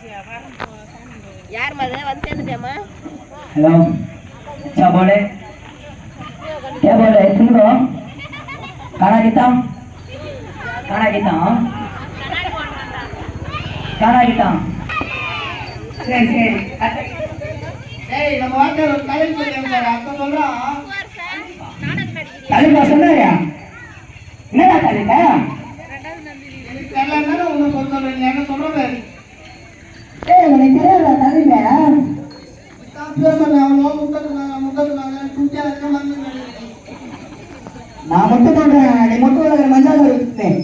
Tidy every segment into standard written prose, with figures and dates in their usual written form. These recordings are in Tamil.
यार मजे वन से दे अम्मा हेलो क्या बोले सुन लो खाना गीता சரி சரி ஏய் நம்ம வாங்க டைம் சொல்லுங்க அப்ப சொல்றோம் தலைப்பா சொன்னாயா என்னடா தலைப்பா எனக்கு தெரியலன்னா உன்னை சொல்றேன் என்ன சொல்றேன் ஏய் உனக்கு தெரியல தலைப்பா நான் மட்டும் பண்றேன் நீ மட்டும் மஞ்சால இருக்கேன்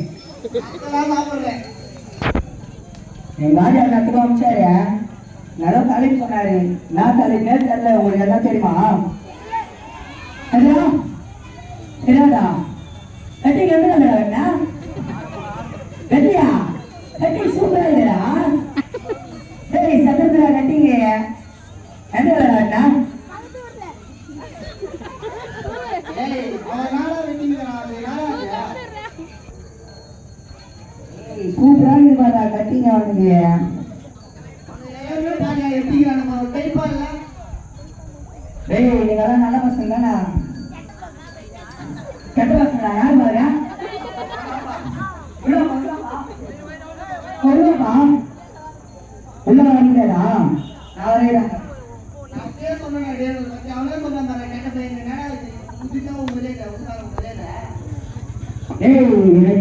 எங்க ஆஜா கத்துக்க அமைச்சாரு நல்லா தலைப்பு சொன்னாரு நான் தலைப்பே தெரியல உங்களுக்கு எல்லாம் தெரியுமா தெரியாதா கட்டிங்க எந்த வேணா கட்டியா கட்டி சூப்பரா இல்லையா சரி சத்திரத்துல கட்டிங்க எந்த வேணா சூப்பரா இருப்பாரா கட்டிங்க அவனுக்கு நீங்கெல்லாம் நல்ல பசங்க தானே கெட்ட பசங்களா யார் பாருங்க உள்ள வரீங்களா நான் வரையிறேன்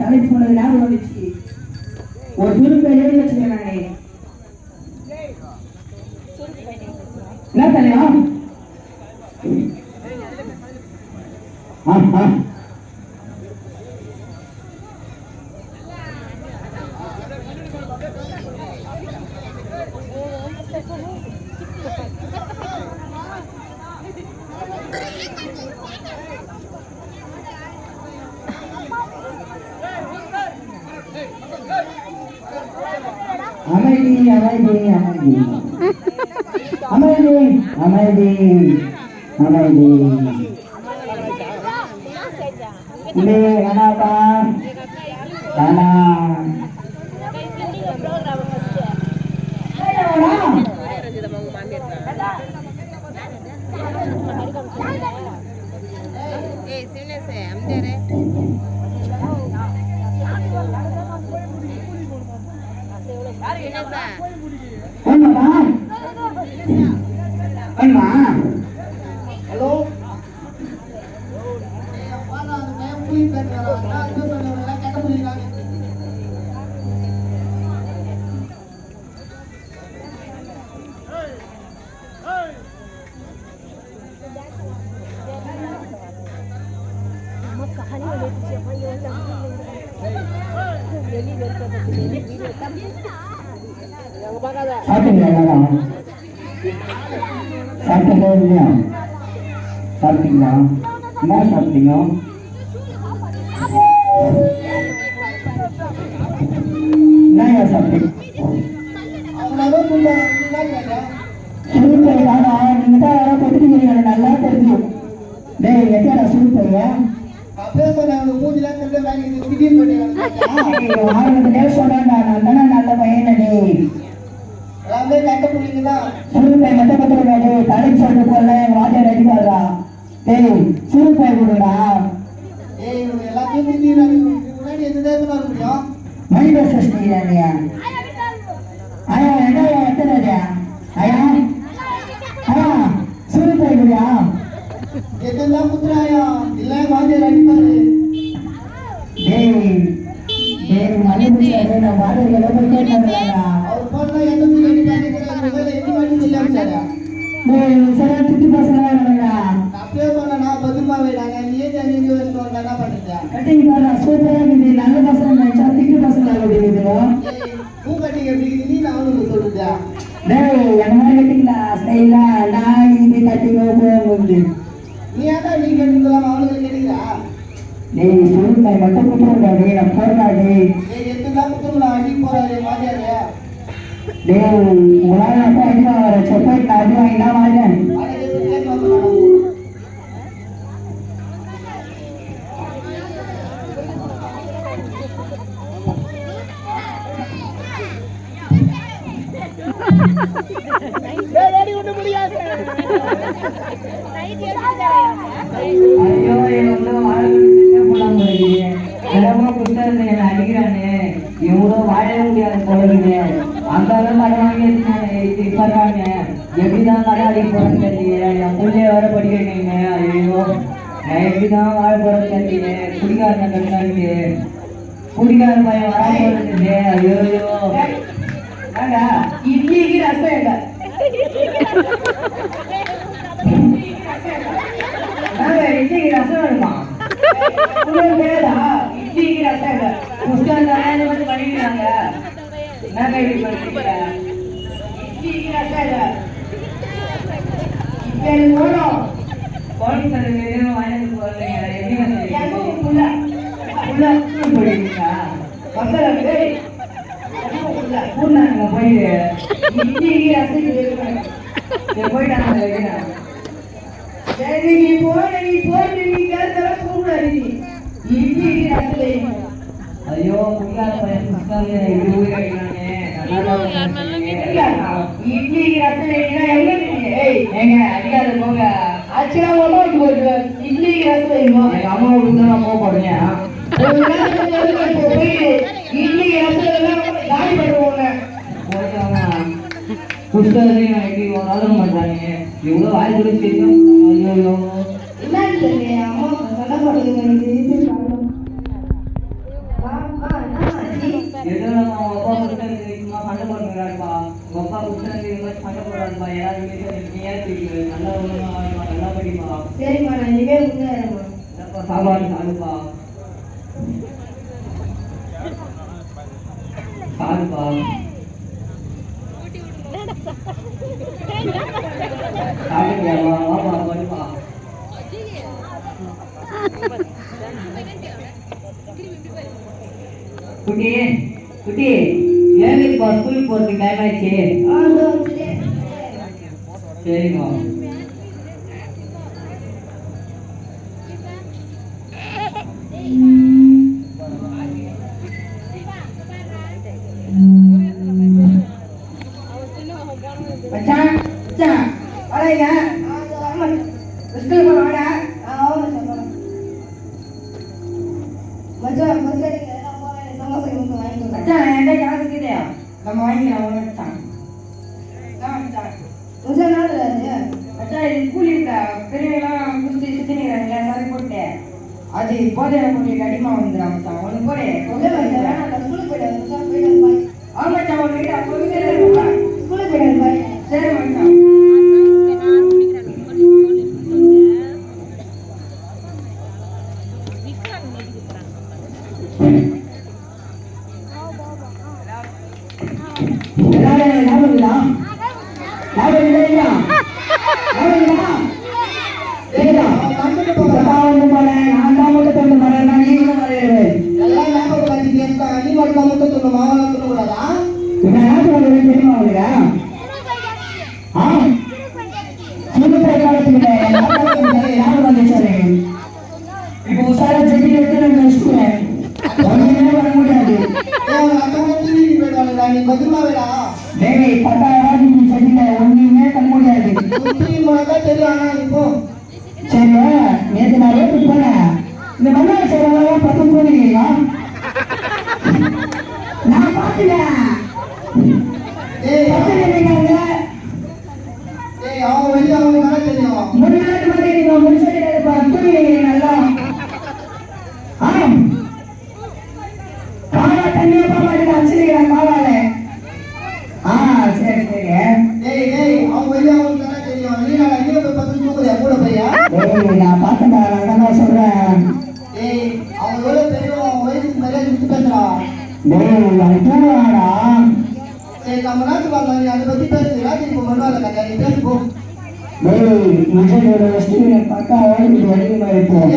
தலைப்பு சொன்னது ஞாபகம் வந்துச்சு ஒரு சுருப்பை எழுதி வச்சுக்கேன் நானே என்ன தலையா அமைதி அமைதி அமைதி அமைதி அமைதி ini kenapa karena sini saya ambil halo சாப்பிட்டீங்களா என்ன சாப்பிட்டீங்க என்ன சாப்பிட்டீங்க சுருப்பை தானா நீங்க தான் யாரோ கொடுத்துருக்கீங்க நல்லா தெரியும் டேய் எட்டாடா சுருப்பையா நல்ல பையனடி சுருப்பை மத்த பத்திரம் தலைப்பு சொல்லிட்டு போல எங்க வாத்தியார் அடிப்பாரா டேய் சுருப்பை கொடுடா மனித சஷ்டியா ஐயா என்ன எத்தனை ஐயா ஐயா சுருப்பை கொடுயா எதெல்லாம் குத்துறாயா இல்ல வாத்தியார் அடிப்பாரு டேய் டேய் மனித நான் வாத்தியார் எல்லாம் கேட்கறாரா அவர் போனா எந்த சரி திட்டு பசங்களா அப்படியே சொன்னா பதுமா வேடாங்க நீயே தெரிஞ்சு வச்சுக்கோங்க என்ன பண்ணுங்க கட்டிங் பாரு சூப்பரா இருக்குது நல்ல பசங்க நினைச்சா திட்டு பசங்க இருக்குது பூ கட்டிங் எப்படி இருக்குது நீ நான் அவனுக்கு சொல்லுதா டேய் என்ன மாதிரி கட்டிங்களா ஸ்டைலா நான் இது கட்டிங்க போகுது நீ அதான் நீ கட்டிங்கலாம் அவனுக்கு கேட்டீங்களா டேய் சொல்லுங்க மட்டும் குத்துறடா டேய் நான் போறடா டேய் எத்தனை குத்துறடா அடி போறாரு வாத்தியாரே டேய் உங்களால அப்பா அடி வாங்குற செப்பேட் நான் அடி வாங்கினா வாங்கேன் ஐயோ எவ்வளோ போலாம் போறீங்க தினமா புத்தகத்தை என்ன அடிக்கிறானே இவ்வளோ வாழவே முடியாது போறது அந்த அளவு கடை வாங்கி இருக்காங்க எப்படிதான் கடை அடிக்க போறேன்னு தெரியல என் பிள்ளைய வேற படிக்கிறீங்க ஐயோ நான் எப்படிதான் வாழ போறேன்னு தெரியல குடிக்காரன கட்டாங்க குடிக்கார பையன் வர போறது ஐயோ இட்லிக்கு ரசம் இல்லை இட்லிக்கு ரசம் வேணுமா இட்லிக்கு ரசம் இல்லை புஸ்தகம் வந்து பண்ணிக்கிறாங்க என்ன இப்படி பண்ணுறீங்க இட்லிக்கு ரசம் இல்லை இப்போ போனோம் கோழி தருங்க வாங்கி போடுறீங்க எப்படி வந்து போயிருக்கீங்களா மசாலா பூர்ணாங்க போய் இட்லிக்கு ரசம் போயிட்டாங்க நீ போயிட்டு நீ கேட்கற கூடாது இட்லிக்கு ரசம் ஐயோ குடிக்காத பையன் புஸ்தகம் இட்லிக்கு ரசம் ஏங்க அடிக்காத போங்க ஆச்சுனா ஒன்றும் போயிட்டு இட்லிக்கு ரசம் வைக்கணும் எங்கள் அம்மா கொடுத்தா போக போடுங்க இட்லிக்கு ரசம் காலி பண்ணுவோங்க புஸ்தகத்தையும் எப்படி ஆதரவு பண்ணுறாங்க எவ்வளோ வாய் கூட செய்யும் ஐயோ என்னன்னு தெரியல அம்மா சண்டை போடுறது ஏதோ நம்ம அப்பா புத்தகத்துக்கு சும்மா சண்டை போடுறாருப்பா உங்க அப்பா புத்தகத்துக்கு சண்டை போடுறாருப்பா எல்லாரும் நீ நல்லா ஒழுங்கா நல்லா படிப்பா சரிம்மா நான் இனிமே முன்னேறேம்மா சாப்பாடு சாப்பிடுப்பா சாப்பிடுப்பா சாப்பிடுப்பா வாப்பா படிப்பா குட்டி குட்டி ஏழுப்பா ஸ்கூலுக்கு போறதுக்கு டைம் ஆயிடுச்சு சரிம்மா நம்ம வாங்கிக்கலாம் பெரியவெல்லாம் குஸ்தி சுத்தினிக்கிறாங்க எல்லாரும் போட்டு அது போதை போட்டு அடிமா வந்துடும் மச்சான் ஒன்று போடு ஸ்கூலுக்கு போயிட்டு ஆமா மச்சான் ஒரு ஸ்கூலுக்கு போயிட்டு சரி மச்சான் இப்போ உசாரா செடி எடுத்து நான் வச்சுக்குவேன் வர முடியாது டேய் 10,000 நீ செடியில ஒண்ணுமே பண்ண முடியாது சரி நேற்று நான் ரோட்டுக்கு போனேன் இந்த மண்ணாடி செய்யறவங்க பத்து போனீங்களா நான் பார்த்துட்டேன் முன்னாடி மாதிரி நீங்க முடிச்சு நல்லா காவா தண்ணியா பாப்பாடு அடிச்சிருக்கிறேன் காவால சரி சரி நான் பார்த்தேன் நான் சொல்றேன் தூங்குவாடா பக்கா அதிகமா இருக்கும்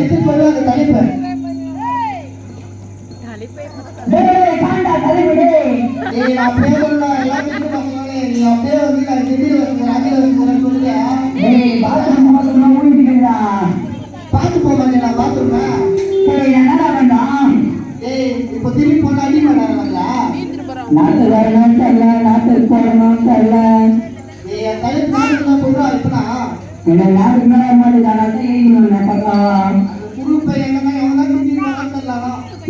பார்த்து போக மாட்டேன் பாத்துருக்கேன் என்னடா வேண்டாம் இப்போ திரும்பி போனா அடி மாட்டாங்களா நாட்டு வரணும் தெரியல நாட்டு போடணும் தெரியல என்ன யாருக்கு மேல மாட்டேங்கிறாங்க பார்க்கலாம். சுருப்பை எங்கன்னா எவனா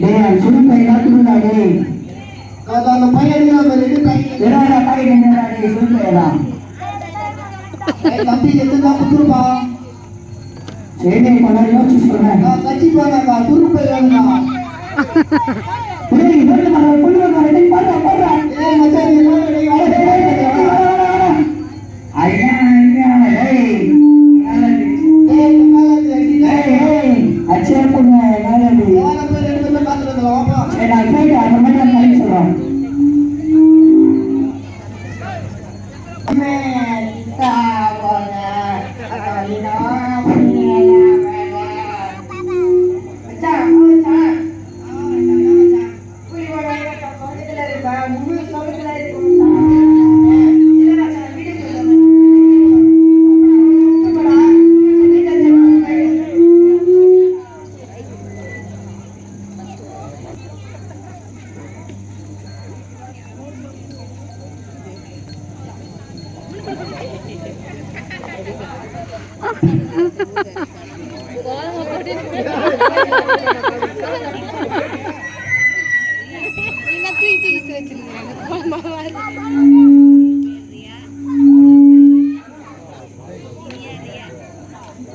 டேய் சுருப்பை எல்லாத்துக்கும் தான் டேய். அந்த பையன் என்னடா பையன் என்னடா டேய் சுருப்பைடா. தம்பி எதுதான் குத்துருப்பா. சரி கொஞ்சம் யோசிச்சு சொல்றேன். கட்சி போனாக்கா சுருப்பை வேணுமா. டேய் போடு மாற போடு மாற டேய் பாரு பாரு. ஏய் மச்சான் நீ ஐயா ஐயா டேய் அச்சே பொண்ணு நாளடி யார பேர் எடுத்து பாத்துறதுல வாப்பா. சரி நான் போய் அந்த மாதிரி நான் சொல்றேன்.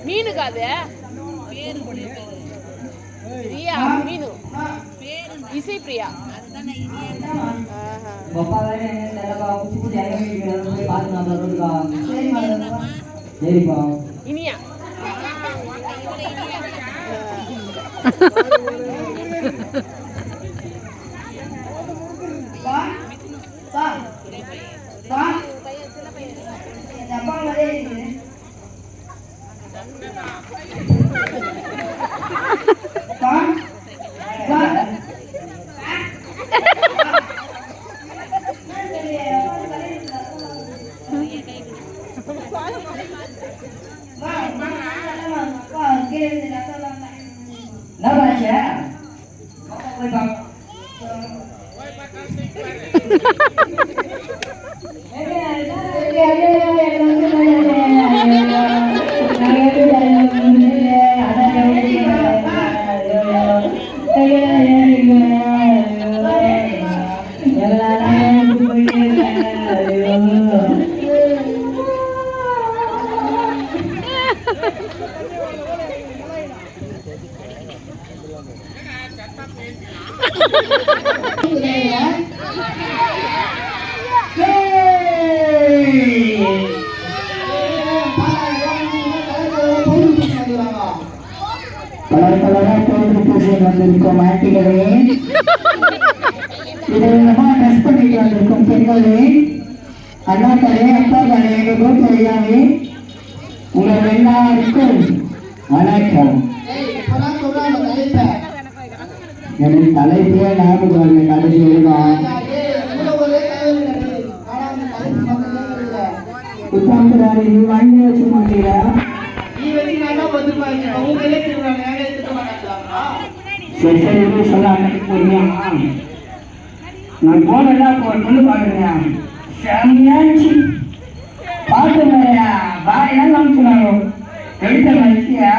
மீனு காது பிரியா மீனு இசை பிரியா இனியா வந்திருக்கும் ஆண்டிகளே, விதவிதமா ட்ரெஸ் பண்ணிட்டு வந்திருக்கும் பெண்களே, அண்ணாக்களே, அப்பாக்களே, கோட்டையாவே, உங்கள் எல்லாருக்கும் வணக்கம். எனக்கு தலைப்பே ஞாபகம் கடைசி இருக்கும். உட்காந்துறாரு நீ வாங்கி வச்சு மாட்டீங்களா? சரி சரி சொல்ல போறியா? நான் போனெல்லாம் பொண்ணு பாக்குறேன் செம்மையாச்சு பாத்து பாயெல்லாம் காமிச்சுனாங்க எடுத்த மனுஷியா